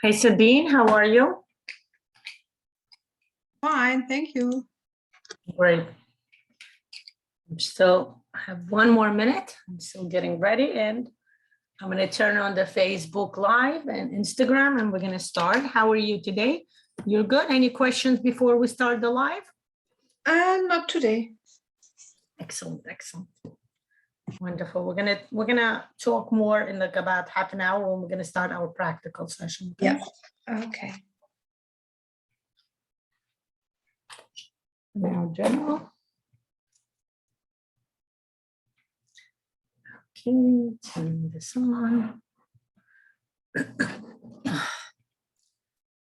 Hey, Sabine, how are you? Fine, thank you. Great. So I have one more minute. I'm still getting ready, and I'm going to turn on the Facebook Live and Instagram, and we're going to start. How are you today? You're good? Any questions before we start the live? Not today. Excellent, excellent. Wonderful. We're gonna talk more in like about half an hour when we're gonna start our practical session. Okay? Yeah. Okay. Now, general. Okay, turn this on.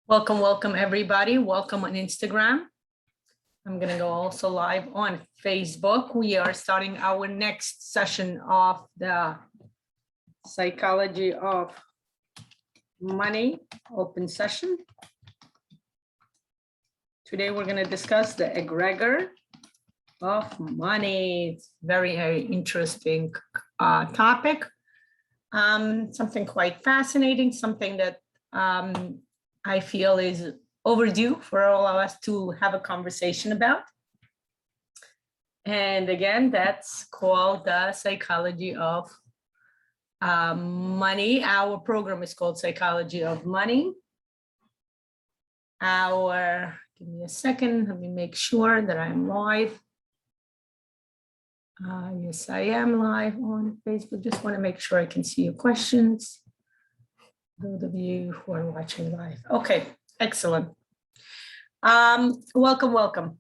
Welcome, welcome everybody. Welcome on Instagram. I'm gonna go also live on Facebook. We are starting our next session of the Psychology of Money open session. Today we're gonna discuss the egregor of money. It's very, very interesting topic. Something quite fascinating, something that I feel is overdue for all of us to have a conversation about. And again, that's called the Psychology of Money. Our program is called Psychology of Money. Give me a second, let me make sure that I'm live. Yes, I am live on Facebook. Just want to make sure I can see your questions. Those of you who are watching live. Okay, excellent. Welcome, welcome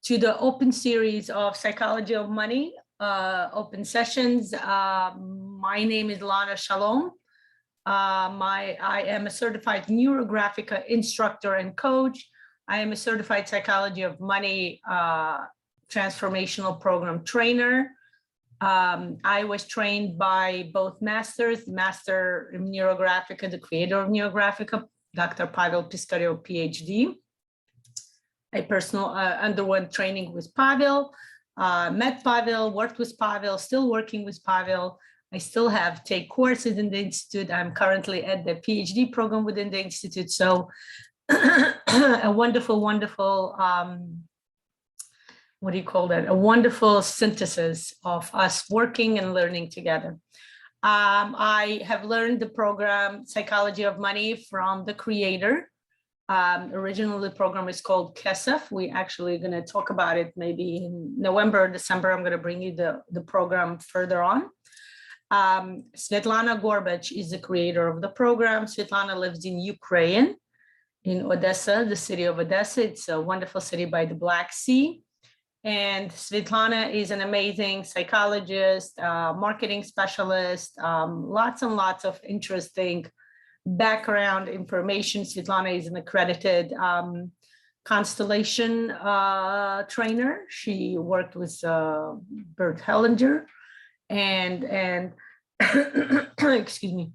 to the open series of Psychology of Money, open sessions. My name is Lana. Shalom. I am a certified Neurographica instructor and coach. I am a certified Psychology of Money transformational program trainer. I was trained by both masters, Master in Neurographica, the creator of Neurographica, Dr. Pavel Piskarev, PhD. I personally underwent training with Pavel, met Pavel, worked with Pavel, still working with Pavel. I still have take courses in the Institute. I'm currently at the PhD program within the Institute. So a wonderful, wonderful, what do you call that? A wonderful synthesis of us working and learning together. I have learned the program Psychology of Money from the creator. Originally, the program is called Kesef. We actually going to talk about it maybe in November or December. I'm going to bring you the program further on. Svetlana Gorbach is the creator of the program. Svetlana lives in Ukraine, in Odessa, the city of Odessa. It's a wonderful city by the Black Sea. And Svetlana is an amazing psychologist, marketing specialist, lots and lots of interesting background information. Svetlana is an accredited constellation trainer. She worked with Bert Hellinger and excuse me.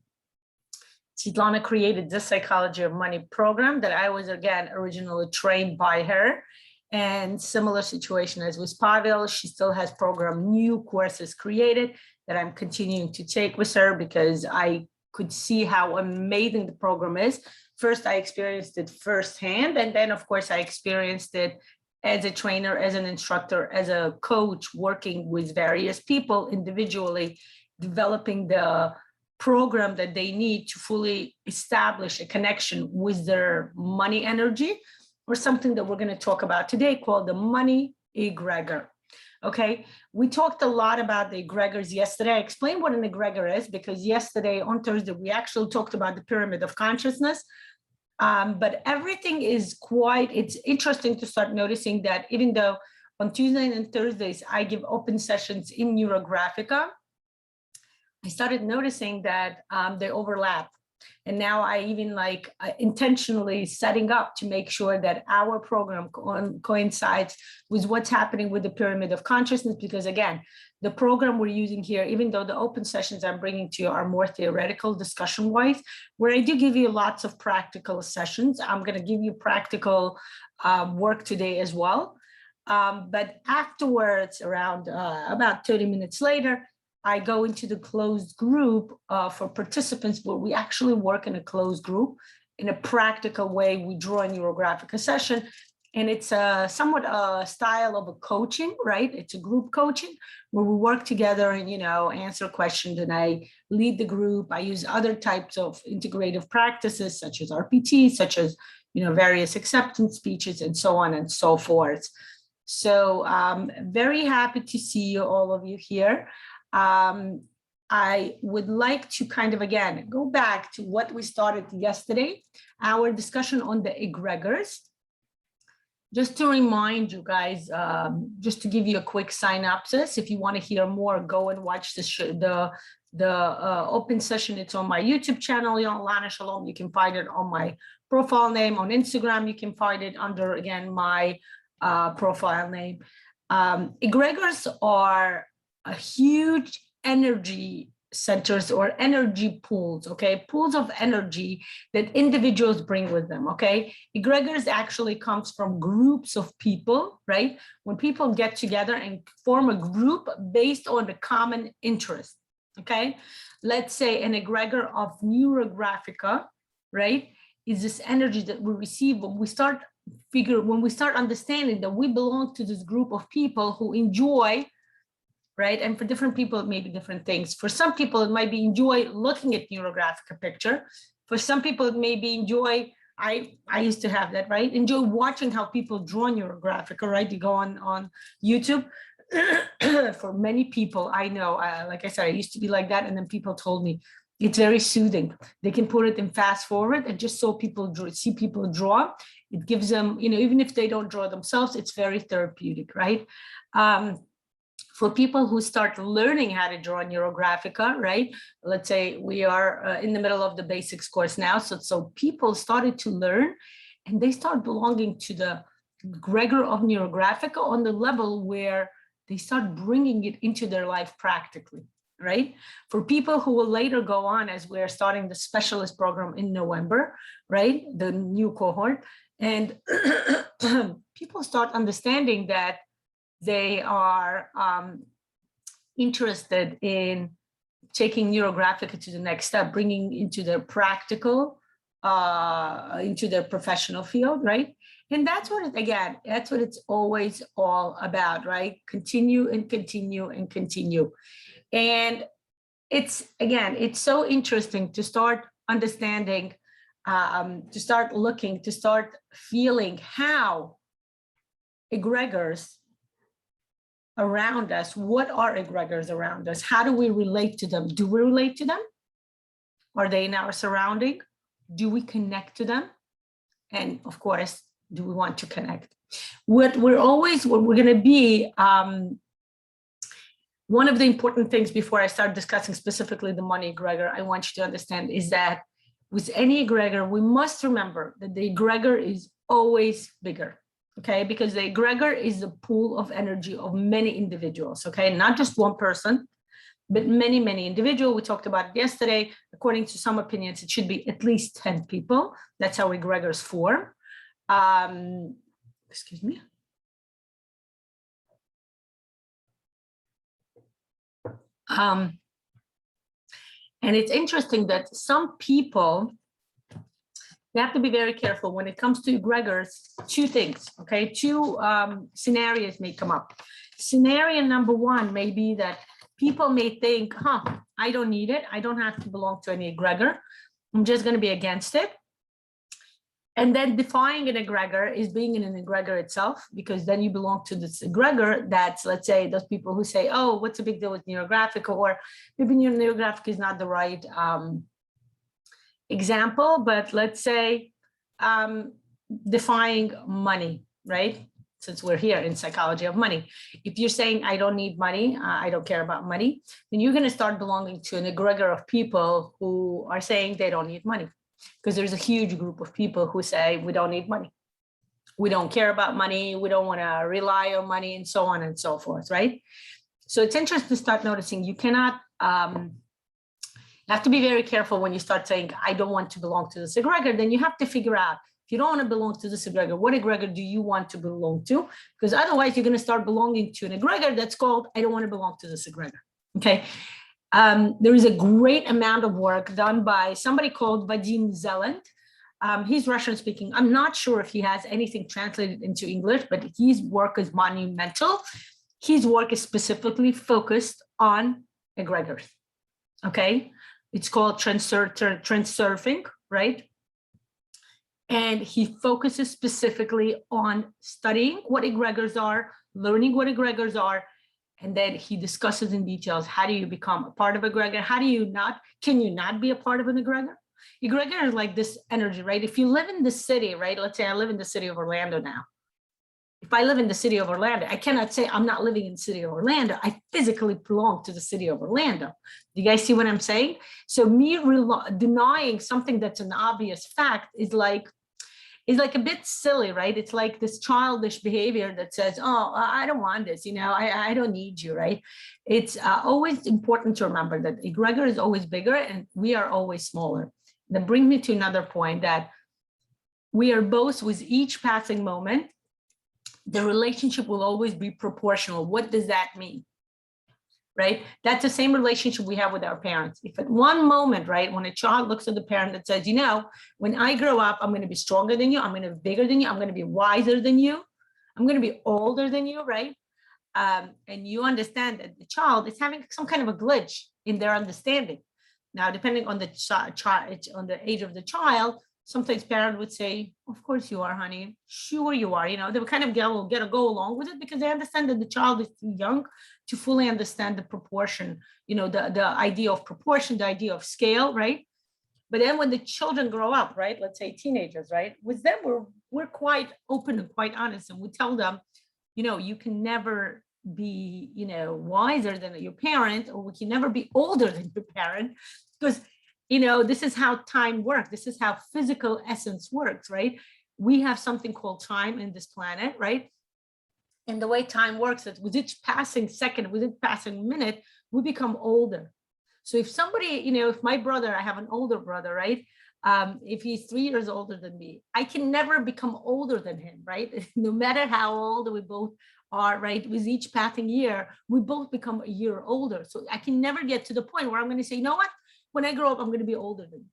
Svetlana created the Psychology of Money program that I was, again, originally trained by her. And similar situation as with Pavel, she still has new courses created that I'm continuing to take with her because I could see how amazing the program is. First, I experienced it firsthand, and then, of course, I experienced it as a trainer, as an instructor, as a coach, working with various people individually, developing the program that they need to fully establish a connection with their money energy, or something that we're going to talk about today called the money egregor. Okay, we talked a lot about the egregors yesterday. I explained what an egregor is because yesterday on Thursday, we actually talked about the pyramid of consciousness. But everything is it's interesting to start noticing that even though on Tuesdays and Thursdays, I give open sessions in Neurographica, I started noticing that they overlap. And now I even intentionally setting up to make sure that our program coincides with what's happening with the pyramid of consciousness. Because again, the program we're using here, even though the open sessions I'm bringing to you are more theoretical discussion wise, where I do give you lots of practical sessions, I'm going to give you practical work today as well. But afterwards, around about 30 minutes later, I go into the closed group for participants where we actually work in a closed group in a practical way. We draw a Neurographic session, and it's somewhat a style of a coaching, right? It's a group coaching where we work together and, answer questions, and I lead the group. I use other types of integrative practices such as RPT, such as, various acceptance speeches and so on and so forth. So I'm very happy to see all of you here. I would like to kind of, again, go back to what we started yesterday, our discussion on the egregors. Just to remind you guys, just to give you a quick synopsis, if you want to hear more, go and watch the open session. It's on my YouTube channel, Lana Shalom. You can find it on my profile name. On Instagram, you can find it under, again, my profile name. Egregors are a huge energy centers or energy pools, okay? Pools of energy that individuals bring with them, okay? Egregors actually comes from groups of people, right? When people get together and form a group based on the common interest, okay? Let's say an egregor of Neurographica, right? Is this energy that we receive when we start understanding that we belong to this group of people who enjoy, right? And for different people, it may be different things. For some people, it might be enjoy looking at Neurographic picture. For some people, it may be enjoy, I used to have that, right? Enjoy watching how people draw Neurographic, right? You go on YouTube. For many people, I know, like I said, I used to be like that. And then people told me, it's very soothing. They can put it in fast forward and just so people see people draw. It gives them, even if they don't draw themselves, it's very therapeutic, right? For people who start learning how to draw Neurographica, right? Let's say we are in the middle of the basics course now. So people started to learn and they start belonging to the egregor of Neurographica on the level where they start bringing it into their life practically, right? For people who will later go on as we're starting the specialist program in November, right? The new cohort. And people start understanding that they are interested in taking Neurographica to the next step, bringing into their practical, into their professional field, right? And that's what that's what it's always all about, right? Continue and continue and continue. And it's so interesting to start understanding, to start looking, to start feeling how egregors around us, what are egregors around us? How do we relate to them? Do we relate to them? Are they in our surrounding? Do we connect to them? And of course, do we want to connect? What we're going to be, one of the important things before I start discussing specifically the money egregor, I want you to understand is that with any egregor, we must remember that the egregor is always bigger. Okay, because the egregor is the pool of energy of many individuals, okay? Not just one person, but many, many individuals. We talked about it yesterday. According to some opinions, it should be at least 10 people. That's how egregors form. Excuse me. And it's interesting that some people, you have to be very careful when it comes to egregors. Two things, okay? Two scenarios may come up. Scenario number one may be that people may think, I don't need it. I don't have to belong to any egregor. I'm just going to be against it. And then defining an egregor is being in an egregor itself, because then you belong to this egregor that's, let's say, those people who say, oh, what's the big deal with Neurographica? Or maybe Neurographic is not the right example, but let's say defining money, right? Since we're here in psychology of money. If you're saying, I don't need money, I don't care about money, then you're going to start belonging to an egregor of people who are saying they don't need money. Because there's a huge group of people who say, we don't need money. We don't care about money. We don't want to rely on money, and so on and so forth, right? So it's interesting to start noticing you cannot, you have to be very careful when you start saying, I don't want to belong to this egregor. Then you have to figure out, if you don't want to belong to this egregor, what egregor do you want to belong to? Because otherwise you're going to start belonging to an egregor that's called, I don't want to belong to this egregor, okay? There is a great amount of work done by somebody called Vadim Zeland. He's Russian speaking. I'm not sure if he has anything translated into English, but his work is monumental. His work is specifically focused on egregors, okay? It's called transurfing, right? And he focuses specifically on studying what egregors are, learning what egregors are, and then he discusses in details, how do you become a part of egregor? How do you not, can you not be a part of an egregor? Egregor is like this energy, right? If you live in the city, right? Let's say I live in the city of Orlando now. If I live in the city of Orlando, I cannot say I'm not living in the city of Orlando. I physically belong to the city of Orlando. Do you guys see what I'm saying? So me denying something that's an obvious fact is like a bit silly, right? It's like this childish behavior that says, oh, I don't want this, you know, I don't need you, right? It's always important to remember that egregor is always bigger and we are always smaller. That brings me to another point, that we are both, with each passing moment, the relationship will always be proportional. What does that mean? Right? That's the same relationship we have with our parents. If at one moment, right, when a child looks at the parent that says, you know, when I grow up, I'm going to be stronger than you, I'm going to be bigger than you, I'm going to be wiser than you, I'm going to be older than you, right? And you understand that the child is having some kind of a glitch in their understanding. Now, depending on the on the age of the child, sometimes parents would say, of course you are, honey. Sure you are. You know, they would kind of get to go along with it because they understand that the child is too young to fully understand the proportion, you know, the idea of proportion, the idea of scale, right? But then when the children grow up, right, let's say teenagers, right, with them, we're quite open and quite honest. And we tell them, you know, you can never be, you know, wiser than your parent, or we can never be older than your parent, because, you know, this is how time works. This is how physical essence works, right? We have something called time in this planet, right? And the way time works is with each passing second, with each passing minute, we become older. So if somebody, you know, if my brother, I have an older brother, right? If he's 3 years older than me, I can never become older than him, right? No matter how old we both are, right? With each passing year, we both become a year older. So I can never get to the point where I'm going to say, you know what? When I grow up, I'm going to be older than you,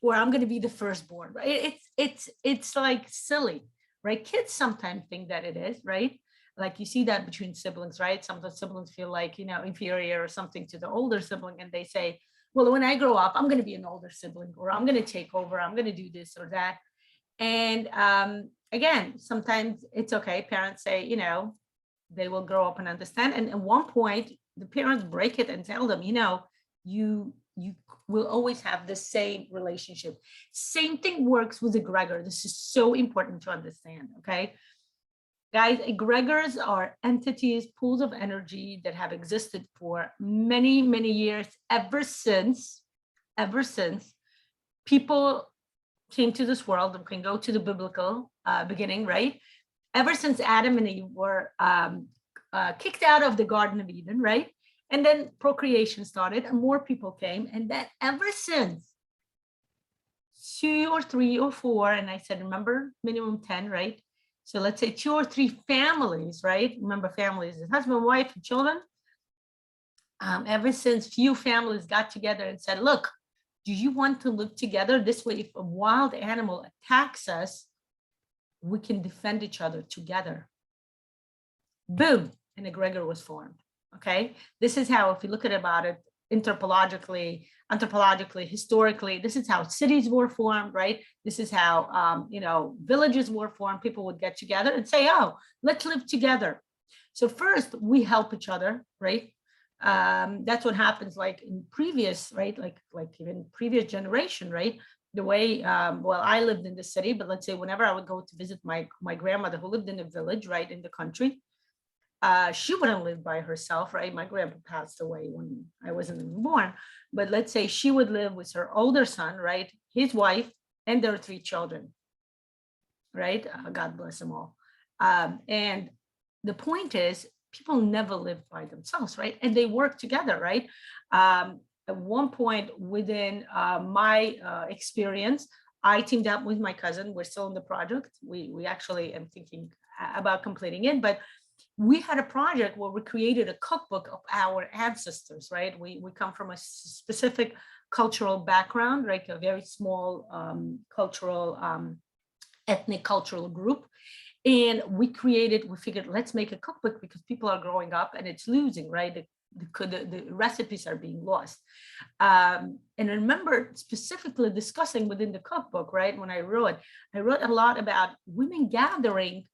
or I'm going to be the firstborn, right? It's like silly, right? Kids sometimes think that it is, right? Like you see that between siblings, right? Some of the siblings feel like, you know, inferior or something to the older sibling. And they say, well, when I grow up, I'm going to be an older sibling, or I'm going to take over. I'm going to do this or that. And again, sometimes it's okay. Parents say, you know, they will grow up and understand. And at one point, the parents break it and tell them, you know, you will always have the same relationship. Same thing works with egregor. This is so important to understand, okay? Guys, egregors are entities, pools of energy that have existed for many, many years, ever since people came to this world. And can go to the biblical beginning, right? Ever since Adam and Eve were kicked out of the Garden of Eden, right? And then procreation started and more people came. And then ever since 2 or 3 or 4, and I said, remember, minimum 10, right? So let's say 2 or 3 families, right? Remember, families is husband, wife, and children. Ever since few families got together and said, look, do you want to live together? This way, if a wild animal attacks us, we can defend each other together. Boom, an egregor was formed. Okay, this is how, if you look at about it, anthropologically, historically, this is how cities were formed, right? This is how, villages were formed. People would get together and say, oh, let's live together. So first we help each other, right? That's what happens like in previous, right? Like even previous generation, right? The way, I lived in the city, but let's say whenever I would go to visit my grandmother who lived in a village, right, in the country, she wouldn't live by herself, right? My grandpa passed away when I wasn't even born, but let's say she would live with her older son, right? His wife and their 3 children, right? God bless them all. And the point is, people never live by themselves, right? And they work together, right? At one point within my experience, I teamed up with my cousin. We're still in the project. We actually am thinking about completing it, but we had a project where we created a cookbook of our ancestors, right? We come from a specific cultural background, right? A very small ethnic cultural group. And we figured, let's make a cookbook because people are growing up and it's losing, right? The recipes are being lost. And I remember specifically discussing within the cookbook, right? When I wrote a lot about women gathering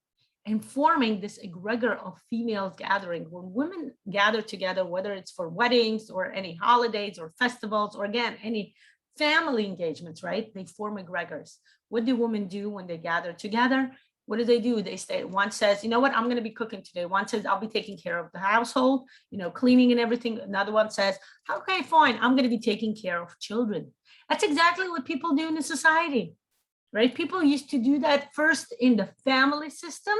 and forming this egregor of females gathering. When women gather together, whether it's for weddings or any holidays or festivals, or again, any family engagements, right? They form egregors. What do women do when they gather together? What do? They stay. One says, you know what, I'm going to be cooking today. One says, I'll be taking care of the household, cleaning and everything. Another one says, okay, fine, I'm going to be taking care of children. That's exactly what people do in the society, right? People used to do that first in the family system,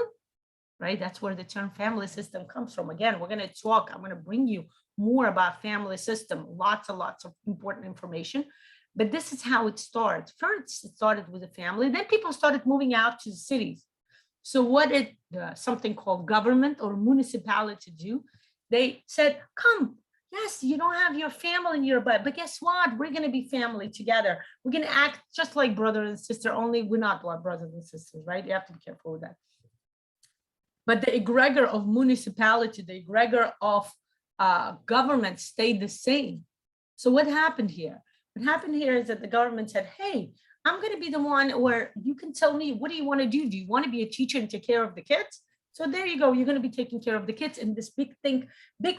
right? That's where the term family system comes from. Again, I'm going to bring you more about family system, lots and lots of important information. But this is how it starts. First, it started with the family. Then people started moving out to the cities. So what did something called government or municipality do? They said, come, yes, you don't have your family nearby, but guess what? We're going to be family together. We're going to act just like brother and sister, only we're not brothers and sisters, right? You have to be careful with that. But the egregor of municipality, the egregor of government stayed the same. So what happened here? What happened here is that the government said, hey, I'm going to be the one where you can tell me, what do you want to do? Do you want to be a teacher and take care of the kids? So there you go. You're going to be taking care of the kids in this big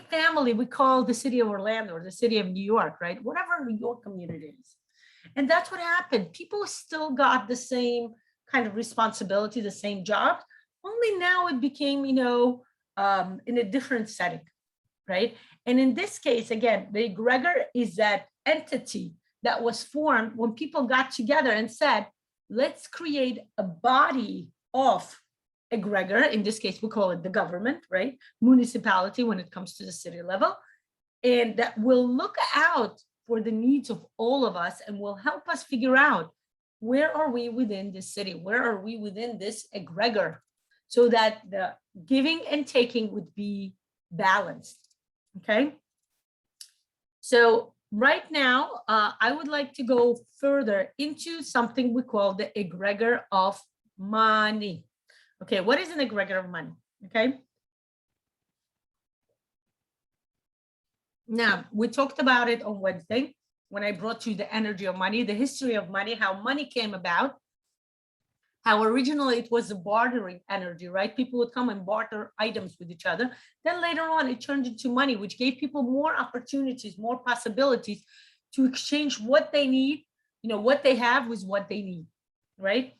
family we call the city of Orlando or the city of New York, right? Whatever your community is. And that's what happened. People still got the same kind of responsibility, the same job, only now it became, in a different setting, right? And in this case, again, the egregor is that entity that was formed when people got together and said, let's create a body of egregor. In this case, we call it the government, right? Municipality when it comes to the city level. And that will look out for the needs of all of us and will help us figure out, where are we within this city? Where are we within this egregor? So that the giving and taking would be balanced, okay? So right now, I would like to go further into something we call the egregor of money. Okay, what is an egregor of money, okay? Now, we talked about it on Wednesday when I brought you the energy of money, the history of money, how money came about, how originally it was a bartering energy, right? People would come and barter items with each other. Then later on, it turned into money, which gave people more opportunities, more possibilities to exchange what they need, what they have with what they need, right?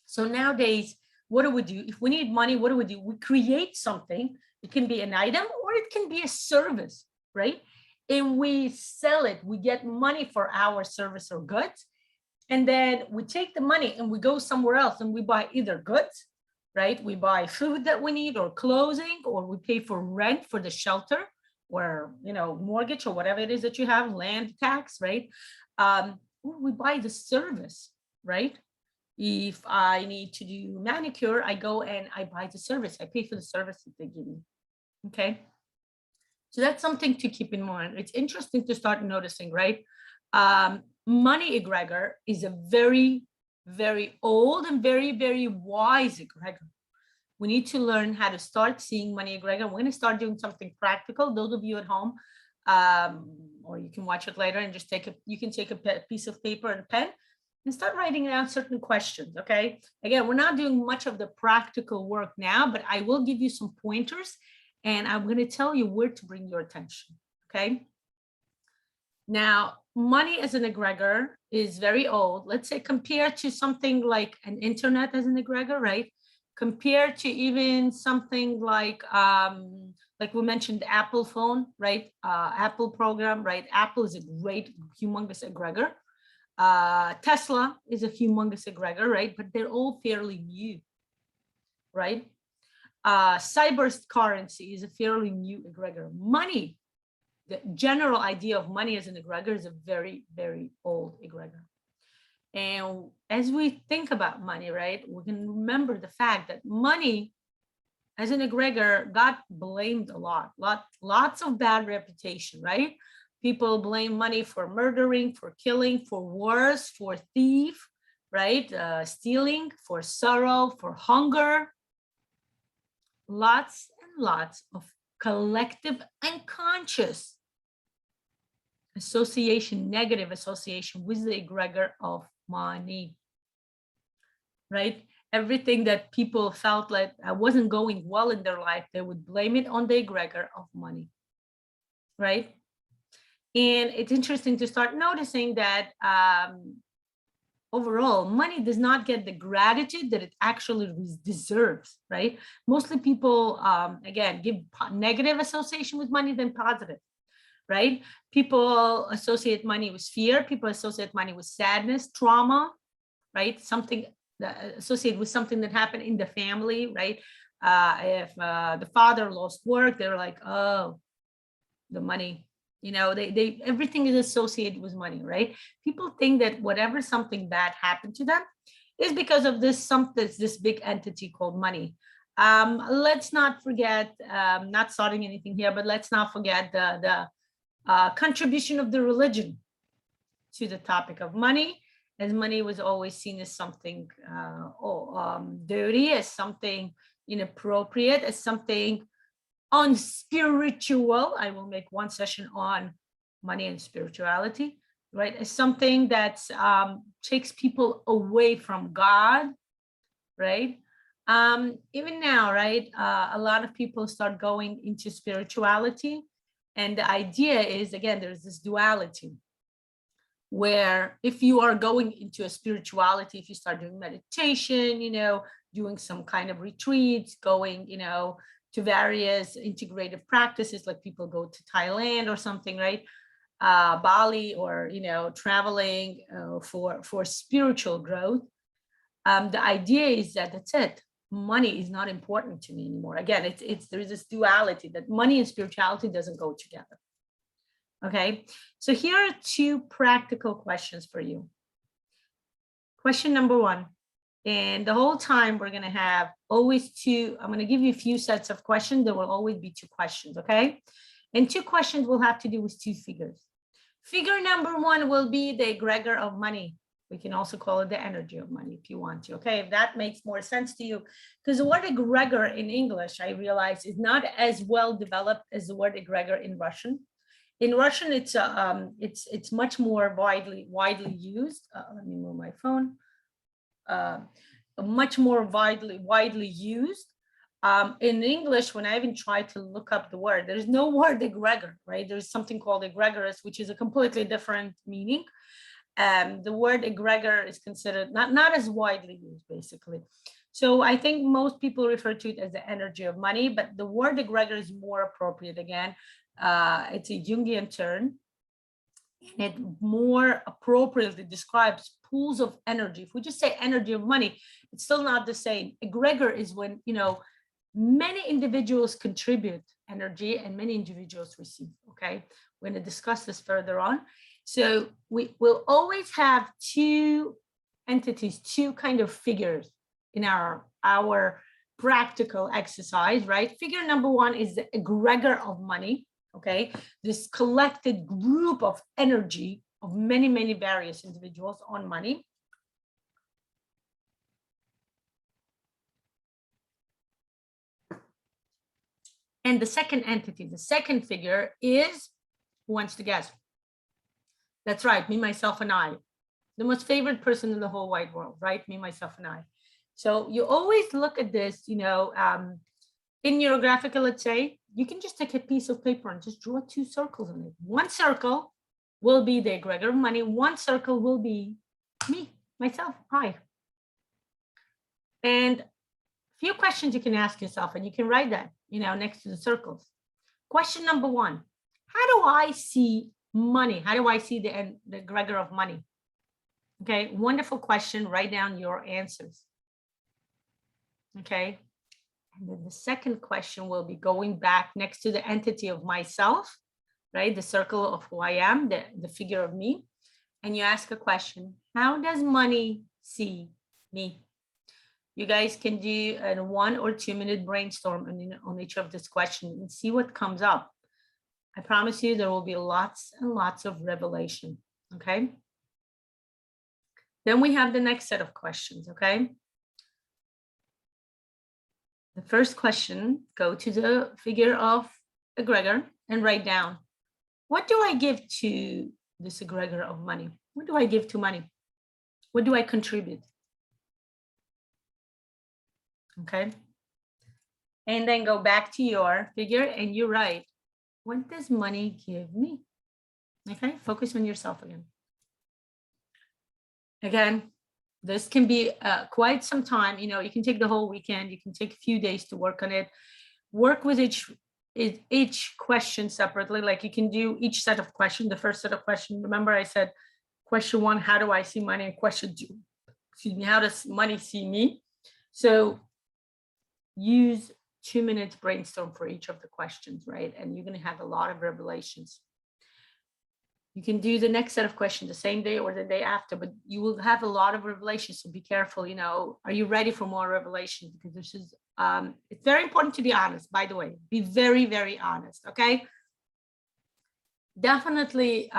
So nowadays, what do we do? If we need money, what do? We create something. It can be an item or it can be a service, right? And we sell it. We get money for our service or goods. And then we take the money and we go somewhere else and we buy either goods, right? We buy food that we need or clothing, or we pay for rent for the shelter or, mortgage or whatever it is that you have, land tax, right? Or we buy the service, right? If I need to do manicure, I go and I buy the service. I pay for the service that they give me, okay? So that's something to keep in mind. It's interesting to start noticing, right? Money egregor is a very, very old and very, very wise egregor. We need to learn how to start seeing money egregor. We're going to start doing something practical. Those of you at home, or you can watch it later and just you can take a piece of paper and pen and start writing down certain questions, okay? Again, we're not doing much of the practical work now, but I will give you some pointers and I'm going to tell you where to bring your attention, okay? Now, money as an egregor is very old. Let's say compared to something like an internet as an egregor, right? Compared to even something like we mentioned, the Apple phone, right? Apple program, right? Apple is a great, humongous egregor. Tesla is a humongous egregor, right? But they're all fairly new, right? Cyber currency is a fairly new egregor. Money, the general idea of money as an egregor is a very, very old egregor. And as we think about money, right, we can remember the fact that money as an egregor got blamed a lot, lots of bad reputation, right? People blame money for murdering, for killing, for wars, for thief, right? Stealing, for sorrow, for hunger. Lots and lots of collective and conscious association, negative association with the egregor of money, right? Everything that people felt like wasn't going well in their life, they would blame it on the egregor of money, right? And it's interesting to start noticing that overall, money does not get the gratitude that it actually deserves, right? Mostly people, again, give negative association with money than positive, right? People associate money with fear. People associate money with sadness, trauma, right? Something associated with something that happened in the family, right? If the father lost work, they're like, oh, the money, you know, they everything is associated with money, right? People think that whatever something bad happened to them is because of this big entity called money. Let's not forget, not starting anything here, but let's not forget the contribution of the religion to the topic of money, as money was always seen as something dirty, as something inappropriate, as something unspiritual. I will make one session on money and spirituality, right? As something that takes people away from God, right? Even now, right? A lot of people start going into spirituality. And the idea is, again, there's this duality where if you are going into a spirituality, if you start doing meditation, doing some kind of retreats, going, to various integrative practices, like people go to Thailand or something, right? Bali, or, traveling for spiritual growth. The idea is that that's it. Money is not important to me anymore. Again, there's this duality that money and spirituality doesn't go together. Okay, so here are two practical questions for you. Question number one, and the whole time we're going to have always two. I'm going to give you a few sets of questions. There will always be two questions, okay? And two questions will have to do with two figures. Figure number one will be the egregor of money. We can also call it the energy of money if you want to, okay? If that makes more sense to you, because the word egregor in English, I realize, is not as well developed as the word egregor in Russian. In Russian, it's much more widely used. Let me move my phone. Much more widely used. In English, when I even try to look up the word, there's no word egregor, right? There's something called egregorous, which is a completely different meaning. The word egregor is considered not as widely used, basically. So I think most people refer to it as the energy of money, but the word egregor is more appropriate. Again, it's a Jungian term, and it more appropriately describes pools of energy. If we just say energy of money, it's still not the same. Egregor is when, many individuals contribute energy and many individuals receive, okay? We're going to discuss this further on. So we will always have two entities, two kind of figures in our practical exercise, right? Figure number one is the egregor of money, okay? This collected group of energy of many, many various individuals on money. And the second entity, the second figure, is Who wants to guess? That's right, me, myself, and I. The most favorite person in the whole wide world, right? Me, myself, and I. So you always look at this, in Neurographica, let's say, you can just take a piece of paper and just draw 2 circles in it. One circle will be the egregor of money. One circle will be me, myself, I. And a few questions you can ask yourself, and you can write that, next to the circles. Question number 1, how do I see money? How do I see the egregor of money? Okay, wonderful question. Write down your answers. Okay, and then the second question will be going back next to the entity of myself, right? The circle of who I am, the figure of me. And you ask a question, how does money see me? You guys can do a 1 or 2 minute brainstorm on each of these questions and see what comes up. I promise you there will be lots and lots of revelation, okay? Then we have the next set of questions, okay? The first question, go to the figure of egregor and write down, what do I give to this egregor of money? What do I give to money? What do I contribute? Okay. And then go back to your figure and you write, what does money give me? Okay, focus on yourself again. Again, this can be quite some time. You can take the whole weekend. You can take a few days to work on it. Work with each question separately. Like you can do each set of questions. The first set of questions, remember I said, question 1, how do I see money? And question 2, excuse me, how does money see me? So use 2 minutes brainstorm for each of the questions, right? And you're going to have a lot of revelations. You can do the next set of questions the same day or the day after, but you will have a lot of revelations. So be careful, are you ready for more revelation? Because this is, it's very important to be honest, by the way, be very, very honest, okay? Definitely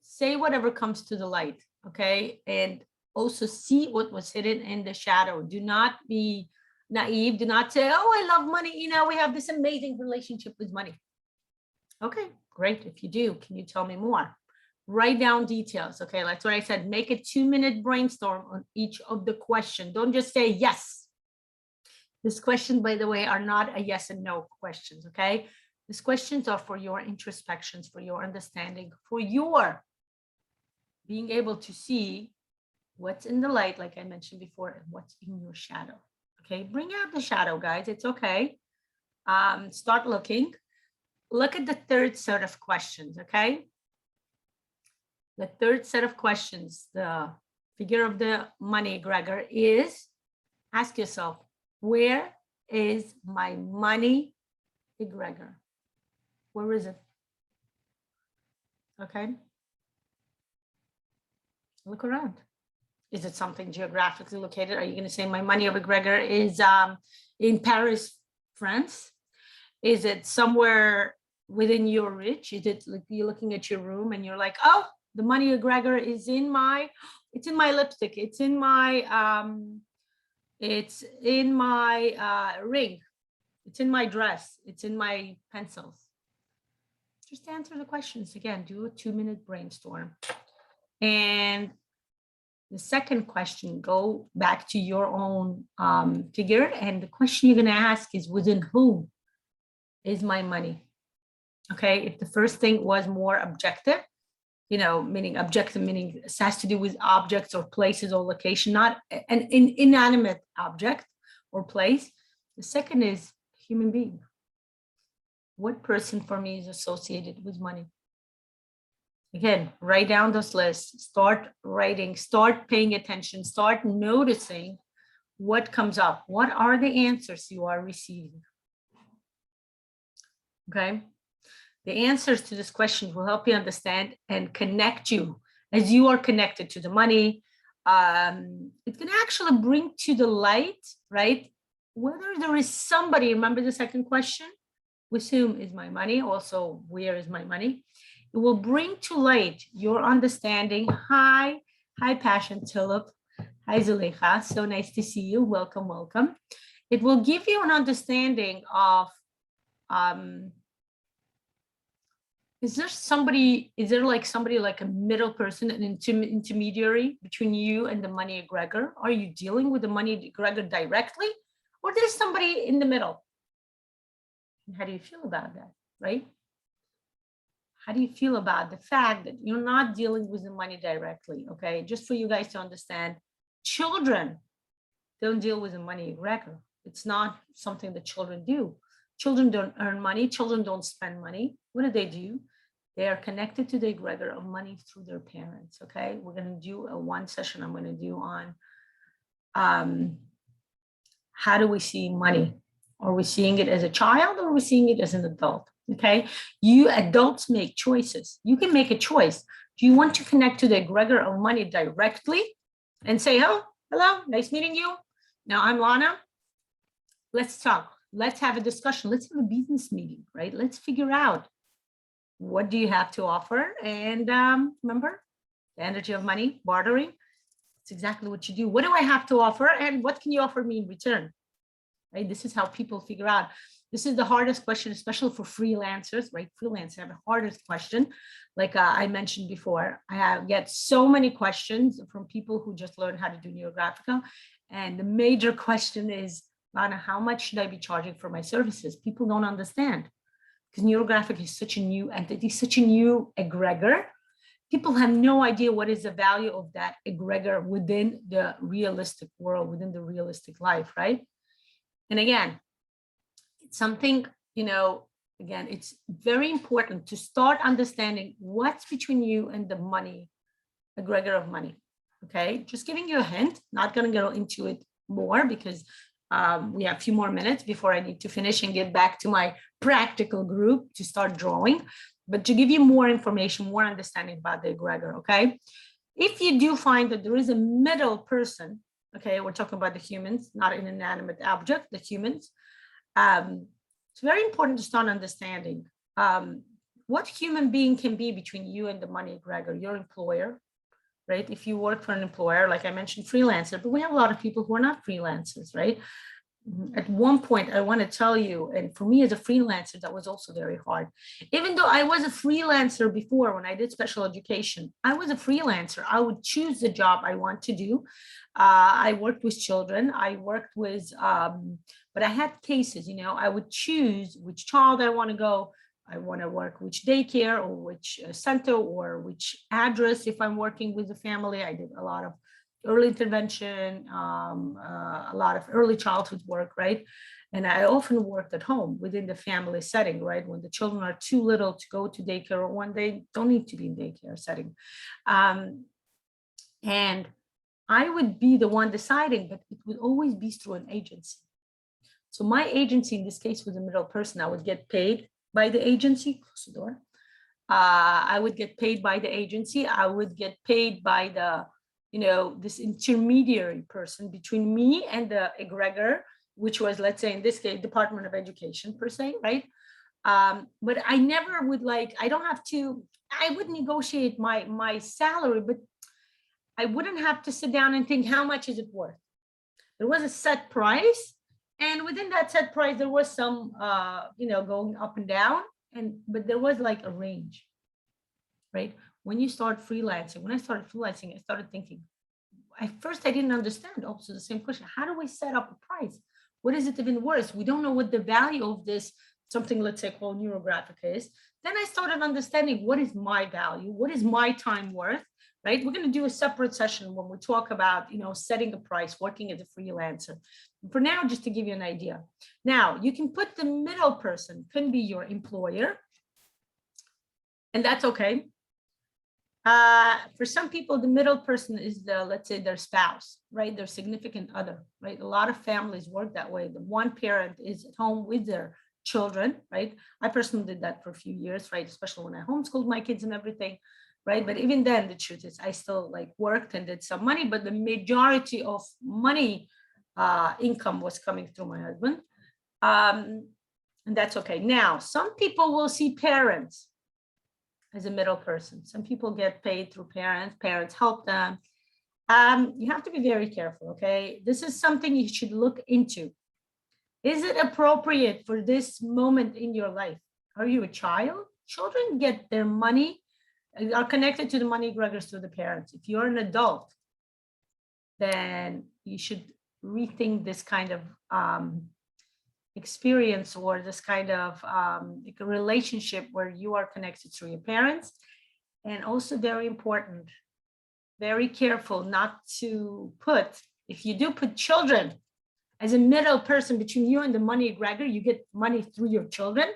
say whatever comes to the light, okay? And also see what was hidden in the shadow. Do not be naive. Do not say, oh, I love money. We have this amazing relationship with money. Okay, great. If you do, can you tell me more? Write down details. Okay, that's what I said. Make a 2 minute brainstorm on each of the questions. Don't just say yes. These questions, by the way, are not a yes and no questions. Okay, these questions are for your introspections, for your understanding, for your being able to see what's in the light, like I mentioned before, and what's in your shadow. Okay, bring out the shadow, guys. It's okay. Start looking. Look at the third set of questions, okay? The third set of questions, the figure of the money egregor is, ask yourself, where is my money egregor? Where is it? Okay. Look around. Is it something geographically located? Are you going to say my money egregor is in Paris, France? Is it somewhere within your reach? Is it like you're looking at your room and you're like, oh, the money egregor is in my, it's in my lipstick, it's in my ring, it's in my dress, it's in my pencils. Just answer the questions again. Do a 2 minute brainstorm. And the second question, go back to your own figure, and the question you're going to ask is, within whom is my money? Okay, if the first thing was more objective, meaning objective, meaning it has to do with objects or places or location, not an inanimate object or place. The second is human being. What person for me is associated with money? Again, write down those lists, start writing, start paying attention, start noticing what comes up. What are the answers you are receiving? Okay. The answers to this question will help you understand and connect you as you are connected to the money. It can actually bring to the light, right? Whether there is somebody, remember the second question, with whom is my money? Also, where is my money? It will bring to light your understanding. Hi, Passion Tulip. Hi, Zuleika. So nice to see you. Welcome, welcome. It will give you an understanding of Is there like somebody like a middle person, an intermediary between you and the money egregor? Are you dealing with the money egregor directly? Or there's somebody in the middle? How do you feel about that, right? How do you feel about the fact that you're not dealing with the money directly, okay? Just for you guys to understand, children don't deal with the money egregor. It's not something that children do. Children don't earn money. Children don't spend money. What do? They are connected to the egregor of money through their parents, okay? We're going to do one session I'm going to do on how do we see money? Are we seeing it as a child or are we seeing it as an adult? Okay, you adults make choices. You can make a choice. Do you want to connect to the egregor of money directly and say, oh, hello, nice meeting you. Now I'm Lana. Let's talk. Let's have a discussion. Let's have a business meeting, right? Let's figure out what do you have to offer. And remember, the energy of money, bartering. It's exactly what you do. What do I have to offer? And what can you offer me in return? Right? This is how people figure out. This is the hardest question, especially for freelancers, right? Freelancers have the hardest question. Like I mentioned before, get so many questions from people who just learned how to do Neurographica. And the major question is, Lana, how much should I be charging for my services? People don't understand because Neurographic is such a new entity, such a new egregor. People have no idea what is the value of that egregor within the realistic world, within the realistic life, right? And again, it's something, again, it's very important to start understanding what's between you and the money, egregor of money, okay? Just giving you a hint, not going to go into it more because we have a few more minutes before I need to finish and get back to my practical group to start drawing, but to give you more information, more understanding about the egregor, okay? If you do find that there is a middle person, okay, we're talking about the humans, not an inanimate object, the humans. It's very important to start understanding what human being can be between you and the money egregor, your employer, right? If you work for an employer, like I mentioned, freelancer, but we have a lot of people who are not freelancers, right? At one point, I want to tell you, and for me as a freelancer, that was also very hard. Even though I was a freelancer before, when I did special education, I was a freelancer. I would choose the job I want to do. I worked with children. I worked with, but I had cases, I would choose which child I want to go. I want to work which daycare or which center or which address. If I'm working with the family, I did a lot of early intervention, a lot of early childhood work, right? And I often worked at home within the family setting, right? When the children are too little to go to daycare or when they don't need to be in daycare setting. And I would be the one deciding, but it would always be through an agency. So my agency in this case was a middle person. I would get paid by the agency, close the door. I would get paid by the agency. I would get paid by the, this intermediary person between me and the egregor, which was, let's say in this case, Department of Education per se, right? But I never would I would negotiate my salary, but I wouldn't have to sit down and think, how much is it worth? There was a set price. And within that set price, there was some, going up and down, but there was like a range, right? When you start freelancing, when I started freelancing, I started thinking, at first I didn't understand also the same question. How do we set up a price? What is it even worth? We don't know what the value of this, something let's say called Neurographic is. Then I started understanding what is my value? What is my time worth? Right? We're going to do a separate session when we talk about, setting a price, working as a freelancer. For now, just to give you an idea. Now, you can put the middle person, can be your employer, and that's okay. For some people, the middle person is let's say their spouse, right? Their significant other, right? A lot of families work that way. The one parent is at home with their children, right? I personally did that for a few years, right? Especially when I homeschooled my kids and everything. Right. But even then, the truth is I still worked and did some money, but the majority of money income was coming through my husband. And that's okay. Now, some people will see parents as a middle person. Some people get paid through parents. Parents help them. You have to be very careful. Okay. This is something you should look into. Is it appropriate for this moment in your life? Are you a child? Children get their money, are connected to the money egregors through the parents. If you're an adult, then you should rethink this kind of experience, or this kind of like a relationship where you are connected through your parents. And also very important, very careful not to put, if you do put children as a middle person between you and the money egregor, you get money through your children.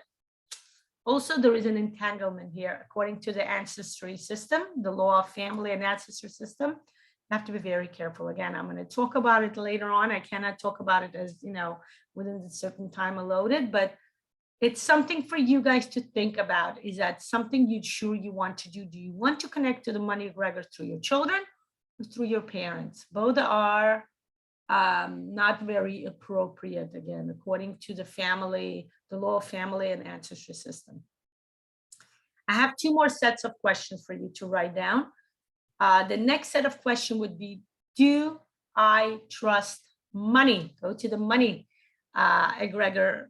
Also, there is an entanglement here. According to the ancestry system, the law of family and ancestry system, you have to be very careful. Again, I'm going to talk about it later on. I cannot talk about it as, within a certain time allotted, but it's something for you guys to think about. Is that something you're sure you want to do? Do you want to connect to the money egregor through your children or through your parents? Both are not very appropriate, again, according to the family, the law of family and ancestry system. I have 2 more sets of questions for you to write down. The next set of questions would be, do I trust money? Go to the money egregor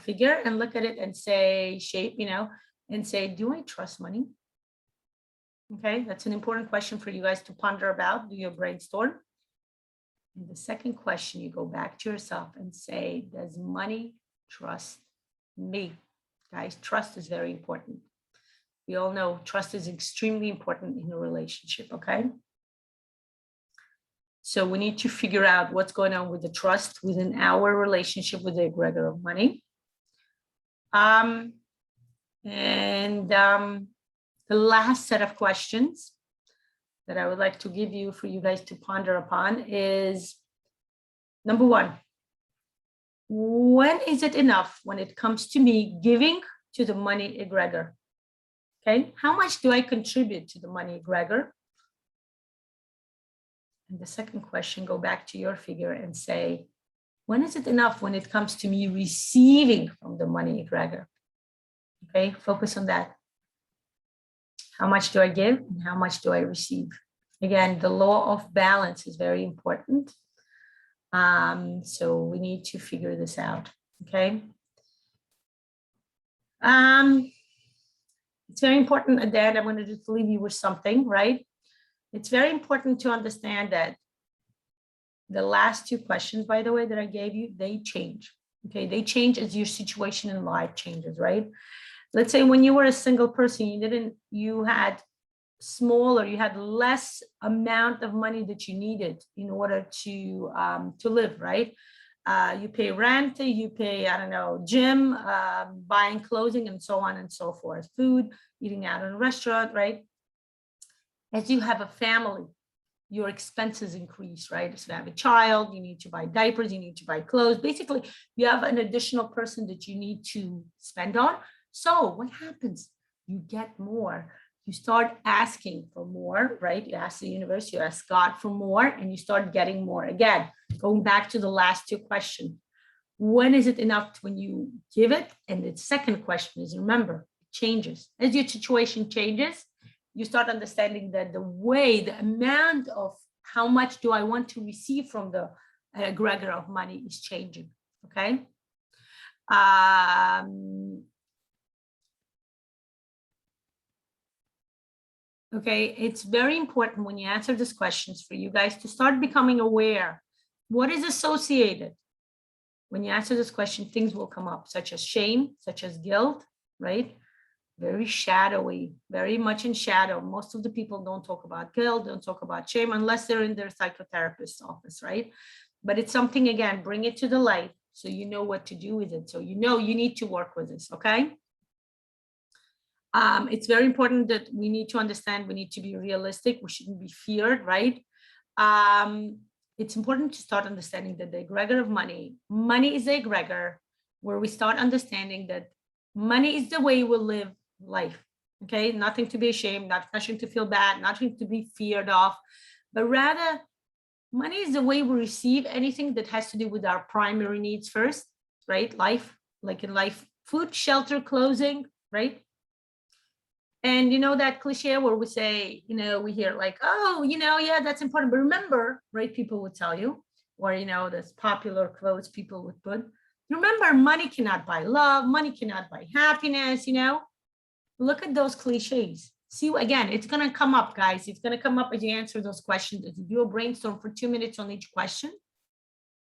figure and look at it and say, shape, and say, do I trust money? Okay, that's an important question for you guys to ponder about, do your brainstorm. And the second question, you go back to yourself and say, does money trust me? Guys, trust is very important. We all know trust is extremely important in a relationship, okay? So we need to figure out what's going on with the trust within our relationship with the egregor of money. The last set of questions that I would like to give you for you guys to ponder upon is, number 1, when is it enough when it comes to me giving to the money egregor? Okay, how much do I contribute to the money egregor? And the second question, go back to your figure and say, when is it enough when it comes to me receiving from the money egregor? Okay, focus on that. How much do I give and how much do I receive? Again, the law of balance is very important. So we need to figure this out, okay? It's very important, and then I'm going to just leave you with something, right? It's very important to understand that the last 2 questions, by the way, that I gave you, they change, okay? They change as your situation in life changes, right? Let's say when you were a single person, you had less amount of money that you needed in order to live, right? You pay rent, you pay, I don't know, gym, buying clothing, and so on and so forth, food, eating out in a restaurant, right? As you have a family, your expenses increase, right? So you have a child, you need to buy diapers, you need to buy clothes. Basically, you have an additional person that you need to spend on. So what happens? You get more. You start asking for more, right? You ask the universe, you ask God for more, and you start getting more. Again, going back to the last 2 questions. When is it enough when you give it? And the second question is, remember, it changes. As your situation changes, you start understanding that the amount of how much do I want to receive from the egregor of money is changing, okay? Okay, it's very important when you answer these questions for you guys to start becoming aware. What is associated? When you answer this question, things will come up, such as shame, such as guilt, right? Very shadowy, very much in shadow. Most of the people don't talk about guilt, don't talk about shame, unless they're in their psychotherapist's office, right? But it's something, again, bring it to the light so you know what to do with it. So you know you need to work with this, okay? It's very important that we need to understand, we need to be realistic, we shouldn't be feared, right? It's important to start understanding that the egregor of money is the egregor where we start understanding that money is the way we live life, okay? Nothing to be ashamed, nothing to feel bad, nothing to be feared of, but rather money is the way we receive anything that has to do with our primary needs first, right? Life, like in life, food, shelter, clothing, right? And you know that cliche where we say, we hear like, oh, yeah, that's important. But remember, right, people would tell you, or, this popular quotes people would put, remember, money cannot buy love, money cannot buy happiness, Look at those cliches. See, again, it's going to come up, guys. It's going to come up as you answer those questions. As you do a brainstorm for 2 minutes on each question,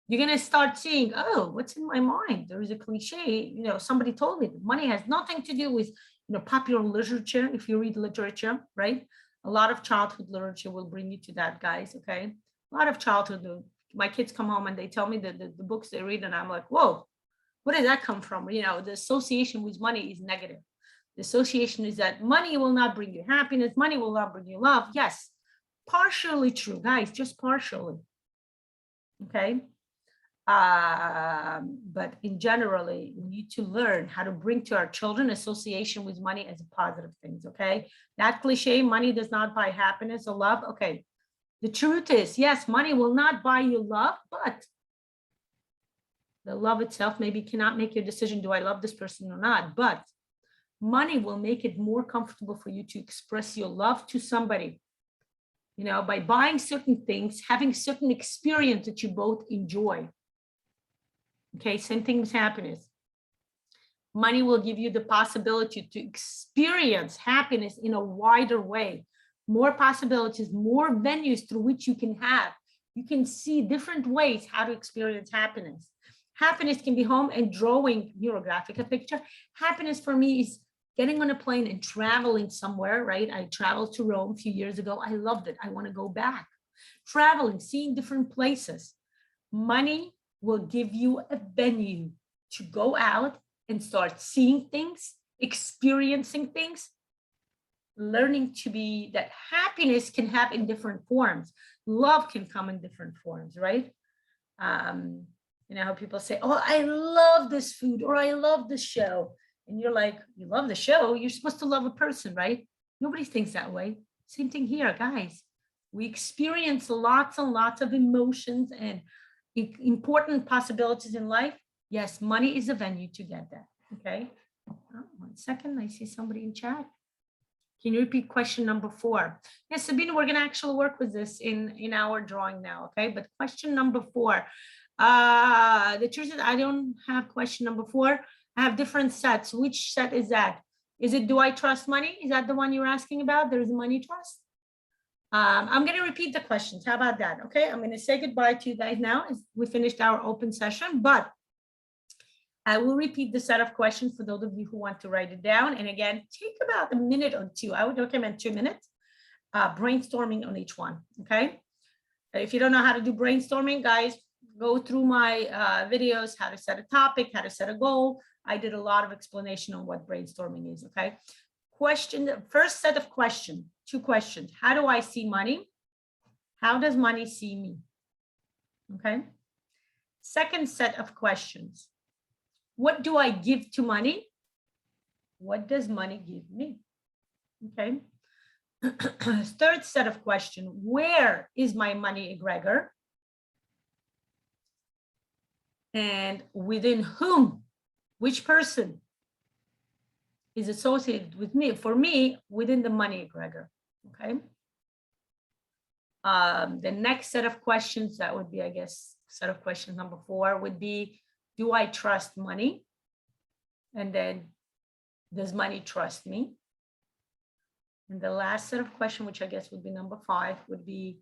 you're going to start seeing, oh, what's in my mind? There is a cliche, somebody told me that money has nothing to do with, popular literature. If you read literature, right? A lot of childhood literature will bring you to that, guys, okay? A lot of childhood. My kids come home and they tell me the books they read, and I'm like, whoa, where did that come from? The association with money is negative. The association is that money will not bring you happiness. Money will not bring you love. Yes, partially true, guys, just partially. Okay. But in generally, we need to learn how to bring to our children association with money as positive things. Okay. That cliche, money does not buy happiness or love. Okay. The truth is, yes, money will not buy you love, but the love itself maybe cannot make your decision. Do I love this person or not? But money will make it more comfortable for you to express your love to somebody, by buying certain things, having certain experience that you both enjoy. Okay, same thing with happiness. Money will give you the possibility to experience happiness in a wider way, more possibilities, more venues through which you can see different ways how to experience happiness. Happiness can be home and drawing Neurographica picture. Happiness for me is getting on a plane and traveling somewhere, right? I traveled to Rome a few years ago. I loved it. I want to go back. Traveling, seeing different places. Money will give you a venue to go out and start seeing things, experiencing things, learning to be that happiness can have in different forms. Love can come in different forms, right? How people say, oh, I love this food, or I love this show. And you're like, you love the show, you're supposed to love a person, right? Nobody thinks that way. Same thing here, guys. We experience lots and lots of emotions and important possibilities in life. Yes, money is a venue to get that. Okay. Oh, 1 second. I see somebody in chat. Can you repeat question number 4? Yes, Sabina, we're going to actually work with this in our drawing now. Okay. But question number 4. The truth is, I don't have question number 4. I have different sets. Which set is that? Is it, do I trust money? Is that the one you're asking about? There's money trust. I'm going to repeat the questions. How about that? Okay. I'm going to say goodbye to you guys now as we finished our open session, but I will repeat the set of questions for those of you who want to write it down. And again, take about a minute or 2. I would recommend 2 minutes brainstorming on each one. Okay. If you don't know how to do brainstorming, guys, go through my videos, how to set a topic, how to set a goal. I did a lot of explanation on what brainstorming is. Okay. Question, first set of questions, 2 questions. How do I see money? How does money see me? Okay. Second set of questions. What do I give to money? What does money give me? Okay. Third set of questions. Where is my money egregor? And within whom, which person is associated with me, for me, within the money egregor. Okay. The next set of questions, that would be, I guess, set of questions number 4 would be, do I trust money? And then, does money trust me? And the last set of questions, which I guess would be number 5, would be,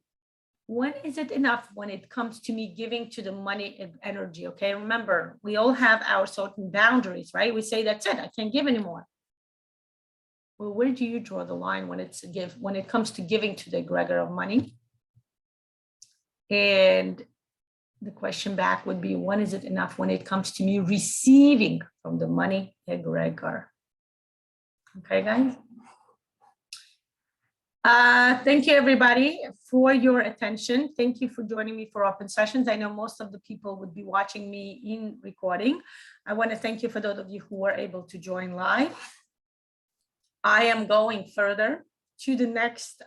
when is it enough when it comes to me giving to the money energy? Okay, remember, we all have our certain boundaries, right? We say, that's it, I can't give anymore. Well, where do you draw the line when it's when it comes to giving to the egregor of money? And the question back would be, when is it enough when it comes to me receiving from the money egregor? Okay, guys. Thank you, everybody, for your attention. Thank you for joining me for open sessions. I know most of the people would be watching me in recording. I want to thank you for those of you who were able to join live. I am going further to the next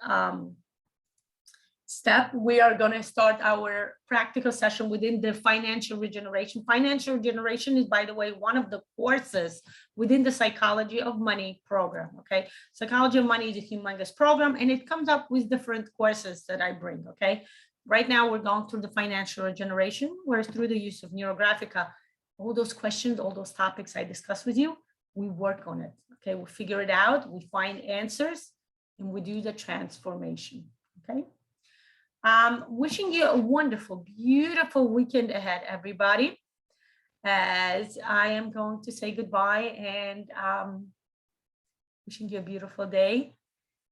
step. We are going to start our practical session within the financial regeneration. Financial regeneration is, by the way, one of the courses within the Psychology of Money program. Okay, Psychology of Money is a humongous program, and it comes up with different courses that I bring. Okay, right now we're going through the financial regeneration, where through the use of Neurographica, all those questions, all those topics I discussed with you, we work on it. Okay, we figure it out, we find answers, and we do the transformation. Okay. Wishing you a wonderful, beautiful weekend ahead, everybody, as I am going to say goodbye, and wishing you a beautiful day.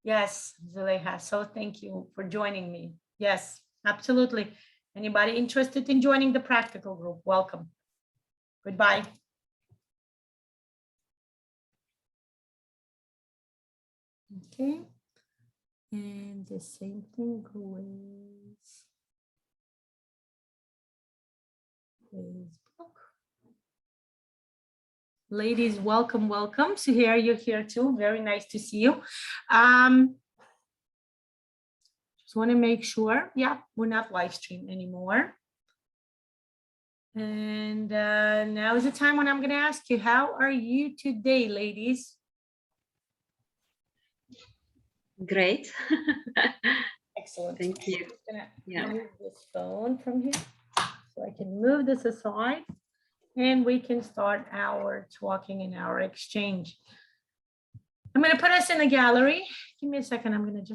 Yes, Zuleha, so thank you for joining me. Yes, absolutely. Anybody interested in joining the practical group, welcome. Goodbye. Okay. And the same thing with Facebook. Ladies, welcome, welcome. So here you're here too. Very nice to see you. Just want to make sure, yeah, we're not live stream anymore. And now is the time when I'm going to ask you, how are you today, ladies? Great. Excellent. Thank you. I'm going to move this phone from here so I can move this aside and we can start our talking and our exchange. I'm going to put us in a gallery. Give me a second. I'm going to just